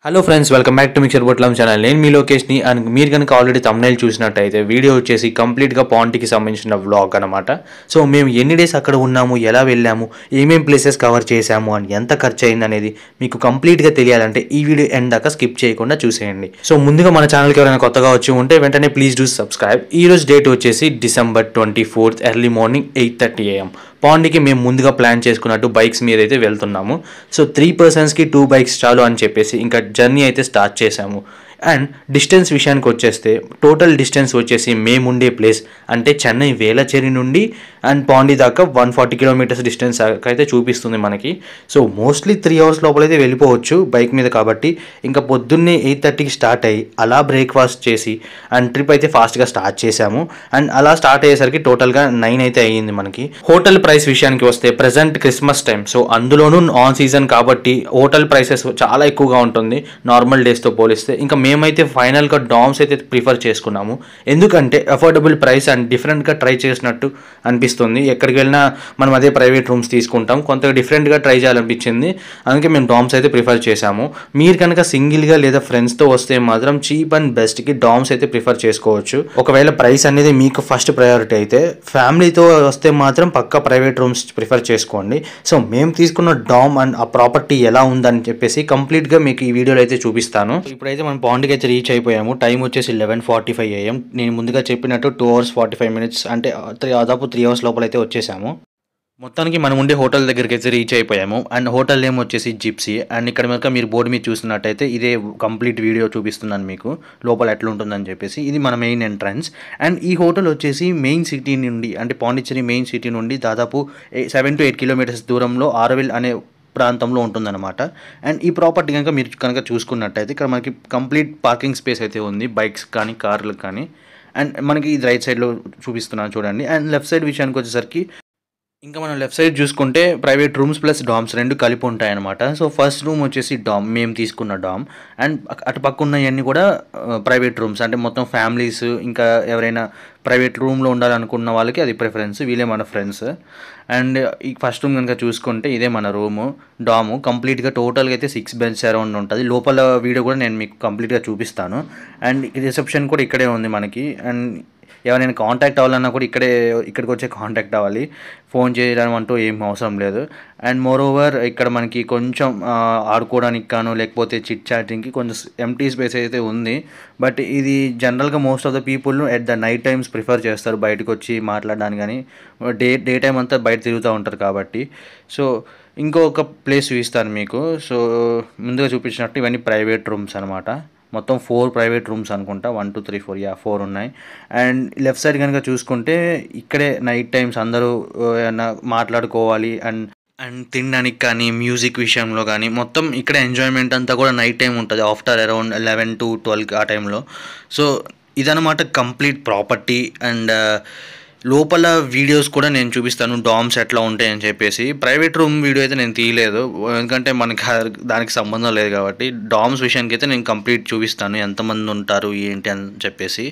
Hello friends, welcome back to mixer Botlam channel. నేను మీ లోకేష్ని. అండ్ మీరు కనుక ఆల్రెడీ థంబ్నెయిల్ చూసినట్టయితే వీడియో వచ్చేసి కంప్లీట్గా పాండ్కి సంబంధించిన వ్లాగ్ అనమాట. సో మేము ఎన్ని డేస్ అక్కడ ఉన్నాము, ఎలా వెళ్ళాము, ఏమేం ప్లేసెస్ కవర్ చేసాము అండ్ ఎంత ఖర్చు అయింది అనేది మీకు కంప్లీట్గా తెలియాలంటే ఈ వీడియో ఎండ్ దాకా స్కిప్ చేయకుండా చూసేయండి. సో ముందుగా మన ఛానల్కి ఎవరైనా కొత్తగా వచ్చి ఉంటే వెంటనే ప్లీజ్ డూ సబ్స్క్రైబ్. ఈ రోజు డేట్ వచ్చేసి December 24th early morning 8:30 AM. పాండ్కి మేము ముందుగా ప్లాన్ చేసుకున్నట్టు బైక్స్ మీద అయితే వెళ్తున్నాము. సో 3 పర్సన్స్కి 2 బైక్స్ చాలు అని చెప్పేసి ఇంకా జర్నీ అయితే స్టార్ట్ చేసాము. అండ్ డిస్టెన్స్ విషయానికి వచ్చేస్తే టోటల్ డిస్టెన్స్ వచ్చేసి మేముండే ప్లేస్ అంటే చెన్నై వేలచేరి నుండి అండ్ పాండి దాకా 140 కిలోమీటర్స్ డిస్టెన్స్ అయితే చూపిస్తుంది మనకి. సో మోస్ట్లీ 3 hours లోపలైతే వెళ్ళిపోవచ్చు బైక్ మీద కాబట్టి. ఇంకా పొద్దున్నే 8:30కి స్టార్ట్ అయ్యి అలా బ్రేక్ఫాస్ట్ చేసి అండ్ ట్రిప్ అయితే ఫాస్ట్గా స్టార్ట్ చేసాము. అండ్ అలా స్టార్ట్ అయ్యేసరికి టోటల్గా 9 అయితే అయ్యింది మనకి. హోటల్ ప్రైస్ విషయానికి వస్తే ప్రజెంట్ క్రిస్మస్ టైం, సో అందులోనూ ఆన్ సీజన్ కాబట్టి హోటల్ ప్రైసెస్ చాలా ఎక్కువగా ఉంటుంది నార్మల్ డేస్తో పోలిస్తే. ఇంకా మేమైతే ఫైనల్గా డామ్స్ అయితే ప్రిఫర్ చేసుకున్నాము, ఎందుకంటే అఫోర్డబుల్ ప్రైస్ అండ్ డిఫరెంట్గా ట్రై చేసినట్టు అనిపిస్తుంది. ఎక్కడికి వెళ్ళినా మనం అదే ప్రైవేట్ రూమ్స్ తీసుకుంటాం, కొంత డిఫరెంట్గా ట్రై చేయాలనిపించింది, అందుకే మేము డామ్స్ అయితే ప్రిఫర్ చేసాము. మీరు కనుక సింగిల్గా లేదా ఫ్రెండ్స్తో వస్తే మాత్రం చీప్ అండ్ బెస్ట్కి డామ్స్ అయితే ప్రిఫర్ చేసుకోవచ్చు. ఒకవేళ ప్రైస్ అనేది మీకు ఫస్ట్ ప్రయారిటీ అయితే, ఫ్యామిలీతో వస్తే మాత్రం పక్కా ప్రైవేట్ రూమ్స్ ప్రిఫర్ చేసుకోండి. సో మేము తీసుకున్న డామ్ అండ్ ఆ ప్రాపర్టీ ఎలా ఉందని చెప్పేసి కంప్లీట్గా మీకు ఈ వీడియోలో అయితే చూపిస్తాను. ఇప్పుడైతే మనం పాండ్కి అయితే రీచ్ అయిపోయాము. టైం వచ్చేసి 11:45 AM. నేను ముందుగా చెప్పినట్టు 2 hours 45 minutes అంటే దాదాపు 3 hours లోపలైతే వచ్చేసాము. మొత్తానికి మనం ఉండే హోటల్ దగ్గరికి అయితే రీచ్ అయిపోయాము. అండ్ హోటల్ నేమ్ వచ్చేసి జిప్సీ. అండ్ ఇక్కడ కనుక మీరు బోర్డు మీద చూసినట్టయితే ఇదే కంప్లీట్ వీడియో చూపిస్తున్నాను మీకు లోపల ఎట్లా ఉంటుందని చెప్పేసి. ఇది మన మెయిన్ ఎంట్రన్స్. అండ్ ఈ హోటల్ వచ్చేసి మెయిన్ సిటీ నుండి అంటే పాండిచ్చేరి మెయిన్ సిటీ నుండి దాదాపు 7 to 8 kilometers దూరంలో ఆరోవిల్ అనే ప్రాంతంలో ఉంటుందన్నమాట. అండ్ ఈ ప్రాపర్టీ కనుక మీరు కనుక చూసుకున్నట్టయితే ఇక్కడ మనకి కంప్లీట్ పార్కింగ్ స్పేస్ అయితే ఉంది, బైక్స్ కానీ కార్లకు కానీ. అండ్ మనకి ఇది రైట్ సైడ్లో చూపిస్తున్నాను చూడండి. అండ్ లెఫ్ట్ సైడ్ విషయానికి వచ్చేసరికి ఇంకా మనం లెఫ్ట్ సైడ్ చూసుకుంటే ప్రైవేట్ రూమ్స్ ప్లస్ డామ్స్ రెండు కలిపి ఉంటాయన్నమాట. సో ఫస్ట్ రూమ్ వచ్చేసి డామ్, మేము తీసుకున్న డామ్. అండ్ అటు పక్క ఉన్నవన్నీ కూడా ప్రైవేట్ రూమ్స్ అంటే మొత్తం ఫ్యామిలీస్ ఇంకా ఎవరైనా ప్రైవేట్ రూమ్లో ఉండాలనుకున్న వాళ్ళకి అది ప్రిఫరెన్స్, వీళ్ళే మన ఫ్రెండ్స్. అండ్ ఈ ఫస్ట్ రూమ్ కనుక చూసుకుంటే ఇదే మన రూము డాము. కంప్లీట్గా టోటల్గా అయితే 6 beds అరౌండ్ ఉంటుంది. లోపల వీడియో కూడా నేను మీకు కంప్లీట్గా చూపిస్తాను. అండ్ రిసెప్షన్ కూడా ఇక్కడే ఉంది మనకి. అండ్ ఎవరైనా కాంటాక్ట్ అవ్వాలన్నా కూడా ఇక్కడికి వచ్చే కాంటాక్ట్ అవ్వాలి, ఫోన్ చేయడం అంటూ ఏం అవసరం లేదు. అండ్ మోర్ ఓవర్ ఇక్కడ మనకి కొంచెం ఆడుకోవడానికి కాను లేకపోతే చిట్ చాటింగ్కి కొంచెం ఎంటీ స్పేస్ అయితే ఉంది. బట్ ఇది జనరల్గా most of the people at the night times prefer చేస్తారు బయటకు వచ్చి మాట్లాడడానికి, కానీ డే టైం అంతా బయట తిరుగుతూ ఉంటారు కాబట్టి. సో ఇంకొక ప్లేస్ చూపిస్తాను మీకు. సో ముందుగా చూపించినట్టు ఇవన్నీ ప్రైవేట్ రూమ్స్ అనమాట. మొత్తం 4 ప్రైవేట్ రూమ్స్ అనుకుంటా, 1 2 3 4 4 ఉన్నాయి. అండ్ లెఫ్ట్ సైడ్ కనుక చూసుకుంటే ఇక్కడే నైట్ టైమ్స్ అందరూ ఏమన్నా మాట్లాడుకోవాలి అండ్ తినడానికి కానీ మ్యూజిక్ విషయంలో కానీ మొత్తం ఇక్కడ ఎంజాయ్మెంట్ అంతా కూడా నైట్ టైం ఉంటుంది, ఆఫ్టర్ అరౌండ్ 11 to 12 ఆ టైంలో. సో ఇదనమాట కంప్లీట్ ప్రాపర్టీ. అండ్ లోపల వీడియోస్ కూడా నేను చూపిస్తాను డామ్స్ ఎట్లా ఉంటాయని చెప్పేసి. ప్రైవేట్ రూమ్ వీడియో అయితే నేను తీయలేదు, ఎందుకంటే మనకి దానికి సంబంధం లేదు కాబట్టి. డామ్స్ విషయానికి అయితే నేను కంప్లీట్ చూపిస్తాను ఎంతమంది ఉంటారు ఏంటి అని చెప్పేసి.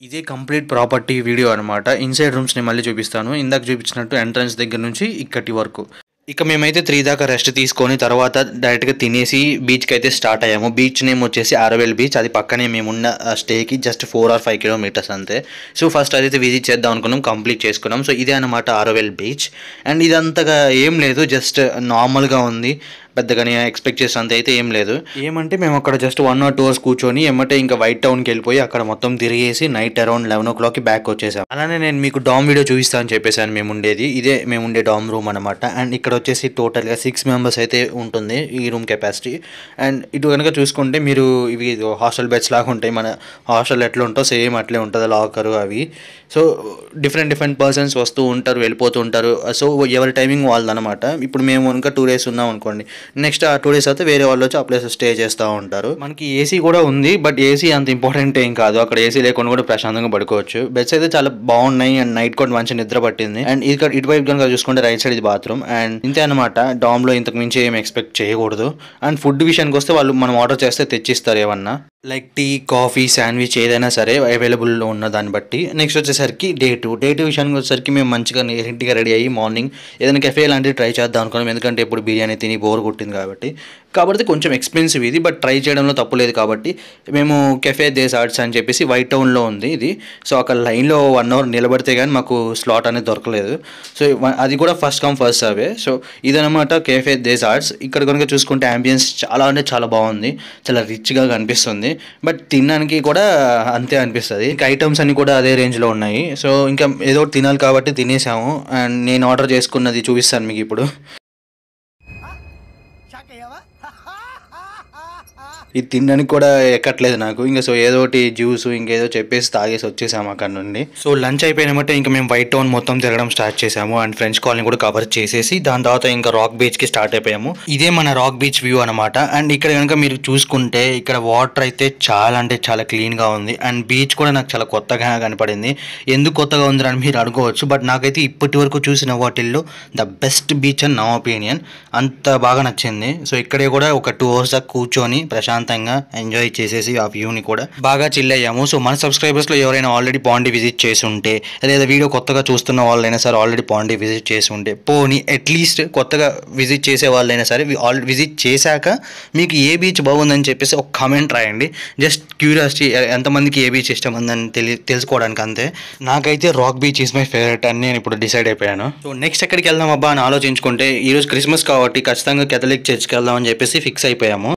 ఇదే కంప్లీట్ ప్రాపర్టీ వీడియో అనమాట. ఇన్సైడ్ రూమ్స్ నేను మళ్ళీ చూపిస్తాను. ఇందాక చూపించినట్టు ఎంట్రన్స్ దగ్గర నుంచి ఇక్కడి వరకు. ఇక మేమైతే 3 దాకా రెస్ట్ తీసుకొని తర్వాత డైరెక్ట్గా తినేసి బీచ్కి అయితే స్టార్ట్ అయ్యాము. బీచ్ నేమ్ వచ్చేసి ఆరోవిల్ బీచ్. అది పక్కనే మేమున్న స్టేకి జస్ట్ 4 or 5 kilometers అంతే. సో ఫస్ట్ అదైతే విజిట్ చేద్దాం అనుకున్నాం, కంప్లీట్ చేసుకున్నాం. సో ఇదే అనమాట ఆరోవిల్ బీచ్. అండ్ ఇదంతగా ఏం లేదు, జస్ట్ నార్మల్గా ఉంది, పెద్దగా ఎక్స్పెక్ట్ చేసినంత అయితే ఏం లేదు. ఏమంటే మేము అక్కడ జస్ట్ 1 or 2 hours కూర్చొని ఎమ్మటే ఇంకా వైట్ టౌన్కి వెళ్ళిపోయి అక్కడ మొత్తం తిరిగేసి నైట్ అరౌండ్ 11 o'clockకి బ్యాక్ వచ్చేసాం. అలానే నేను మీకు డామ్ వీడియో చూపిస్తాను చెప్పేసాను. ఇదే మేముండే డామ్ రూమ్ అనమాట. అండ్ ఇక్కడ వచ్చేసి టోటల్గా 6 members అయితే ఉంటుంది ఈ రూమ్ కెపాసిటీ. అండ్ ఇటు కనుక చూసుకుంటే మీరు ఇవి హాస్టల్ బెడ్స్ లాగా ఉంటాయి, మన హాస్టల్ ఎట్లా ఉంటో సేమ్ అట్లే ఉంటుంది, లాకరు అవి. సో డిఫరెంట్ పర్సన్స్ వస్తూ ఉంటారు, వెళ్ళిపోతూ ఉంటారు. సో ఎవరి టైమింగ్ వాళ్ళదనమాట. ఇప్పుడు మేము ఇంకా 2 days ఉన్నాం అనుకోండి, నెక్స్ట్ ఆ 2 days అయితే వేరే వాళ్ళు వచ్చి ఆ ప్లేస్ స్టే చేస్తూ ఉంటారు. మనకి ఏసీ కూడా ఉంది, బట్ ఏసీ అంత ఇంపార్టెంట్ ఏం కాదు. అక్కడ ఏసీ లేకుండా కూడా ప్రశాంతంగా పడుకోవచ్చు. బెడ్స్ అయితే చాలా బాగున్నాయి అండ్ నైట్ కూడా మంచి నిద్ర పట్టింది. అండ్ ఇటువైపు కనుక చూసుకుంటే రైట్ సైడ్ ఇది బాత్రూమ్. అండ్ ఇంతే అనమాట, డామ్లో ఇంతకు మించి ఏం ఎక్స్పెక్ట్ చేయకూడదు. అండ్ ఫుడ్ విషయానికి వస్తే వాళ్ళు మనం ఆర్డర్ చేస్తే తెచ్చిస్తారు ఏమన్నా, లైక్ టీ, కాఫీ, శాండ్విచ్ ఏదైనా సరే అవైలబుల్లో ఉన్న దాన్ని బట్టి. నెక్స్ట్ వచ్చేసరికి డే టూ విషయానికి వచ్చేసరికి మేము మంచిగా నీట్గా రెడీ అయ్యి మార్నింగ్ ఏదైనా కెఫే లాంటివి ట్రై చేద్దాం అనుకున్నాం, ఎందుకంటే ఇప్పుడు బిర్యానీ తిని బోర్ కొట్టింది కాబట్టి. కాబట్టి కొంచెం ఎక్స్పెన్సివ్ ఇది, బట్ ట్రై చేయడంలో తప్పు లేదు. కాబట్టి మేము కెఫే దేస్ ఆర్ట్స్ అని చెప్పేసి వైట్ టౌన్లో ఉంది ఇది. సో అక్కడ లైన్లో 1 అవర్ నిలబడితే కానీ మాకు స్లాట్ అనేది దొరకలేదు. సో అది కూడా first come first survey. So ఇదనమాట కెఫే దేస్ ఆర్ట్స్. ఇక్కడ కనుక చూసుకుంటే అంబియన్స్ చాలా అంటే చాలా బాగుంది, చాలా రిచ్గా కనిపిస్తుంది. బట్ తినడానికి కూడా అంతే అనిపిస్తుంది. ఇంకా ఐటమ్స్ అన్ని కూడా అదే రేంజ్లో ఉన్నాయి. సో ఇంకా ఏదో తినాలి కాబట్టి తినేసాము. అండ్ నేను ఆర్డర్ చేసుకున్నది చూపిస్తాను మీకు ఇప్పుడు. ఇది తినడానికి కూడా ఎక్కట్లేదు నాకు ఇంకా. సో ఏదో ఒకటి జ్యూస్ ఇంకేదో చెప్పేసి తాగేసి వచ్చేసాము అక్కడ నుండి. సో లంచ్ అయిపోయినట్టే ఇంకా మేము వైట్ టౌన్ మొత్తం తిరగడం స్టార్ట్ చేసాము. అండ్ ఫ్రెంచ్ కాలనీ కూడా కవర్ చేసేసి దాని తర్వాత ఇంకా రాక్ బీచ్కి స్టార్ట్ అయిపోయాము. ఇదే మన రాక్ బీచ్ వ్యూ అనమాట. అండ్ ఇక్కడ కనుక మీరు చూసుకుంటే ఇక్కడ వాటర్ అయితే చాలా అంటే చాలా క్లీన్గా ఉంది. అండ్ బీచ్ కూడా నాకు చాలా కొత్తగా కనపడింది. ఎందుకు కొత్తగా ఉంది అని మీరు అనుకోవచ్చు, బట్ నాకైతే ఇప్పటి వరకు చూసిన వాటిల్లో ద బెస్ట్ బీచ్ అని నా ఒపీనియన్. అంత బాగా నచ్చింది. సో ఇక్కడే కూడా ఒక 2 hours దాకా కూర్చొని ప్రశాంతంగా ఎంజాయ్ చేసేసి ఆ వ్యూని కూడా బాగా చిల్ అయ్యాము. సో మన సబ్స్క్రైబర్స్లో ఎవరైనా ఆల్రెడీ పాండి విజిట్ చేసి ఉంటే, లేదా వీడియో కొత్తగా చూస్తున్న వాళ్ళైనా సరే ఆల్రెడీ పాండి విజిట్ చేసి ఉంటే, పోనీ అట్లీస్ట్ కొత్తగా విజిట్ చేసే వాళ్ళైనా సరే విజిట్ చేశాక మీకు ఏ బీచ్ బాగుందని చెప్పేసి ఒక కామెంట్ రాయండి. జస్ట్ క్యూరియాసిటీ, ఎంతమందికి ఏ బీచ్ ఇష్టం ఉందని తెలుసుకోవడానికి అంతే. నాకైతే rock beach is my favourite అని నేను ఇప్పుడు డిసైడ్ అయిపోయాను. సో నెక్స్ట్ ఎక్కడికి వెళ్దాం అబ్బా అని ఆలోచించుకుంటే ఈరోజు క్రిస్మస్ కాబట్టి ఖచ్చితంగా కేథలిక్ చర్చ్కి వెళ్దామని చెప్పేసి ఫిక్స్ అయిపోయాము.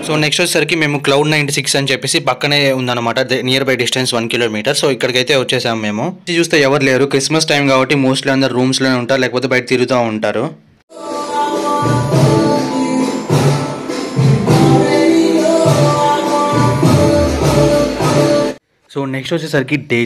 సో నెక్స్ట్ వచ్చేసరికి మేము క్లౌడ్ 96 అని చెప్పేసి పక్కనే ఉందన్నమాట, near by distance 1 kilometer. So ఇక్కడికైతే వచ్చేసాము మేము. చూస్తే ఎవరు లేరు, క్రిస్మస్ టైం కాబట్టి మోస్ట్లీ అందరు రూమ్స్లోనే ఉంటారు, లేకపోతే బయట తిరుగుతూ ఉంటారు. సో నెక్స్ట్ వచ్చేసరికి డే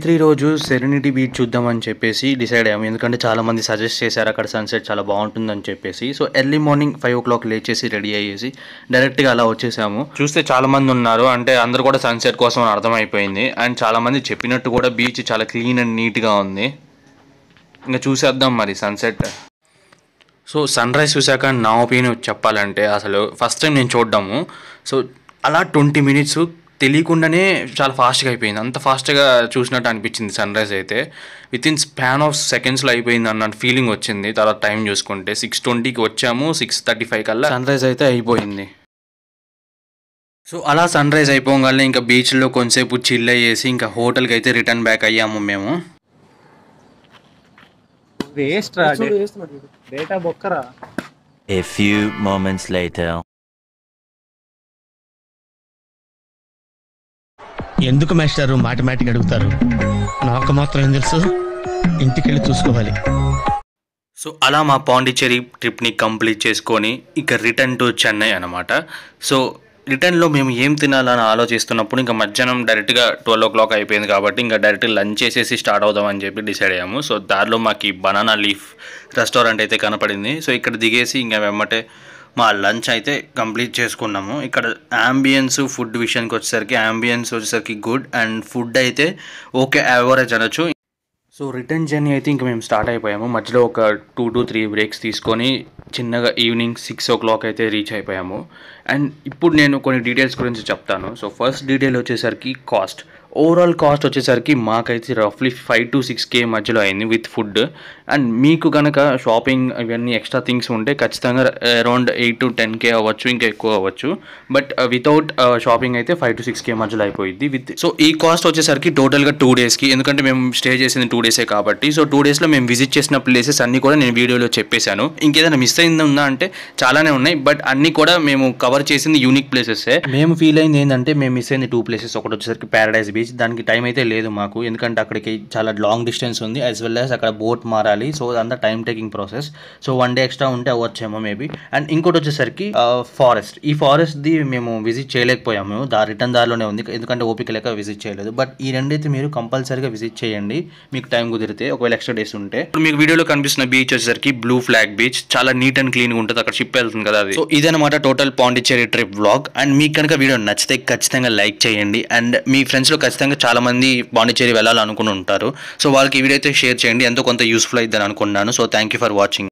3 రోజు సెరెనిటీ బీచ్ చూద్దామని చెప్పేసి డిసైడ్ అయ్యాము. ఎందుకంటే చాలామంది సజెస్ట్ చేశారు అక్కడ సన్సెట్ చాలా బాగుంటుందని చెప్పేసి. సో ఎర్లీ మార్నింగ్ 5 o'clock లేచేసి రెడీ అయ్యేసి డైరెక్ట్గా అలా వచ్చేసాము. చూస్తే చాలామంది ఉన్నారు, అంటే అందరూ కూడా సన్సెట్ కోసం అర్థమైపోయింది. అండ్ చాలామంది చెప్పినట్టు కూడా బీచ్ చాలా క్లీన్ అండ్ నీట్గా ఉంది. ఇంకా చూసేద్దాం మరి సన్సెట్. సో సన్ రైజ్ చూశాక నా ఒపీనియన్ చెప్పాలంటే అసలు ఫస్ట్ టైం నేను చూడ్డాము. సో అలా 20 minutes తెలియకుండానే చాలా ఫాస్ట్గా అయిపోయింది. అంత ఫాస్ట్గా చూసినట్టు అనిపించింది సన్ రైజ్ అయితే. వితిన్ స్పాన్ ఆఫ్ సెకండ్స్లో అయిపోయింది అన్న ఫీలింగ్ వచ్చింది. తర్వాత టైం చూసుకుంటే 6:20కి వచ్చాము, 6:35 కల్లా సన్ రైజ్ అయితే అయిపోయింది. సో అలా సన్ రైజ్ అయిపోగానే ఇంకా బీచ్లో కొంతసేపు చిల్ అయ్యేసి ఇంకా హోటల్కి అయితే రిటర్న్ బ్యాక్ అయ్యాము మేము. A few moments later. ఎందుకు మాస్టారు మాటిమాటికి అడుగుతారు? నాకు మాత్రం ఏం తెలుసు, ఇంటికెళ్ళి చూసుకోవాలి. సో అలా మా పాండిచ్చేరి ట్రిప్ని కంప్లీట్ చేసుకొని ఇక రిటర్న్ టు చెన్నై అనమాట. సో రిటర్న్లో మేము ఏం తినాలని ఆలోచిస్తున్నప్పుడు ఇంకా మధ్యాహ్నం డైరెక్ట్గా 12 o'clock అయిపోయింది కాబట్టి ఇంకా డైరెక్ట్ లంచ్ చేసేసి స్టార్ట్ అవుదామని చెప్పి డిసైడ్ అయ్యాము. సో దారిలో మాకు ఈ బనానా లీఫ్ రెస్టారెంట్ అయితే కనపడింది. సో ఇక్కడ దిగేసి ఇంకా వెమ్మటే మా లంచ్ అయితే కంప్లీట్ చేసుకున్నాము. ఇక్కడ అంబియన్స్ ఫుడ్ విషయానికి వచ్చేసరికి గుడ్, అండ్ ఫుడ్ అయితే ఓకే యావరేజ్ అనొచ్చు. సో రిటర్న్ జర్నీ అయితే ఇంకా మేము స్టార్ట్ అయిపోయాము. మధ్యలో ఒక 2 to 3 బ్రేక్స్ తీసుకొని చిన్నగా ఈవినింగ్ 6 o'clock అయితే రీచ్ అయిపోయాము. అండ్ ఇప్పుడు నేను కొన్ని డీటెయిల్స్ గురించి చెప్తాను. సో ఫస్ట్ డీటెయిల్ వచ్చేసరికి కాస్ట్. ఓవరాల్ కాస్ట్ వచ్చేసరికి మాకైతే రఫ్లీ 5 to 6K మధ్యలో అయింది విత్ ఫుడ్. అండ్ మీకు కనుక షాపింగ్ ఇవన్నీ ఎక్స్ట్రా థింగ్స్ ఉంటే ఖచ్చితంగా అరౌండ్ 8 to 10K అవ్వచ్చు, ఇంకా ఎక్కువ అవ్వచ్చు. బట్ వితౌట్ షాపింగ్ అయితే 5 to 6K మధ్యలో అయిపోయింది. సో ఈ కాస్ట్ వచ్చేసరికి టోటల్గా 2 daysకి, ఎందుకంటే మేము స్టే చేసింది 2 days కాబట్టి. సో 2 daysలో మేము విజిట్ చేసిన ప్లేసెస్ అన్నీ కూడా నేను వీడియోలో చెప్పేశాను. ఇంకేదైనా మిస్ అయింది ఉందా అంటే చాలానే ఉన్నాయి, బట్ అన్నీ కూడా మేము కవర్ చేసింది యూనిక్ ప్లేసెస్. మేము ఫీల్ అయింది ఏంటంటే మేము మిస్ అయింది 2 places. ఒకటి వచ్చేసరికి ప్యారడైజ్ బీచ్, దానికి టైం అయితే లేదు మాకు, ఎందుకంటే అక్కడికి చాలా లాంగ్ డిస్టెన్స్ ఉంది, యాజ్ వెల్ యాజ్ అక్కడ బోట్ మారాలి. సో అదంతా time taking process. So 1 day extra ఉంటే అవ్వచ్చేమో మేబీ. అండ్ ఇంకోటి వచ్చేసరికి ఫారెస్ట్. ఈ ఫారెస్ట్ది మేము విజిట్ చేయలేకపోయాము, రిటర్న్ దారిలోనే ఉంది, ఎందుకంటే ఓపిక లేక విజిట్ చేయలేదు. బట్ ఈ రెండైతే మీరు కంపల్సరీగా విజిట్ చేయండి మీకు టైం కుదిరితే, ఒకవేళ ఎక్స్ట్రా డేస్ ఉంటే. ఇప్పుడు మీకు వీడియోలో కనిపిస్తున్న బీచ్ వచ్చేసరికి బ్లూ ఫ్లాగ్ బీచ్. చాలా నీట్ అండ్ క్లీన్గా ఉంటుంది, అక్కడ షిప్ వెళ్తుంది కదా అది. సో ఇదనమాట total Pondicherry trip vlog. And మీకు కనుక వీడియో నచ్చితే ఖచ్చితంగా లైక్ చేయండి. అండ్ మీ ఫ్రెండ్స్లో ఖచ్చితంగా చాలా మంది పాండిచ్చేరి వెళ్ళాలనుకుని ఉంటారు. సో వాళ్ళకి ఈ వీడియో అయితే షేర్ చేయండి, ఎంతో కొంత యూస్ఫుల్ అవుతుందని అనుకున్నాను. So thank you for watching.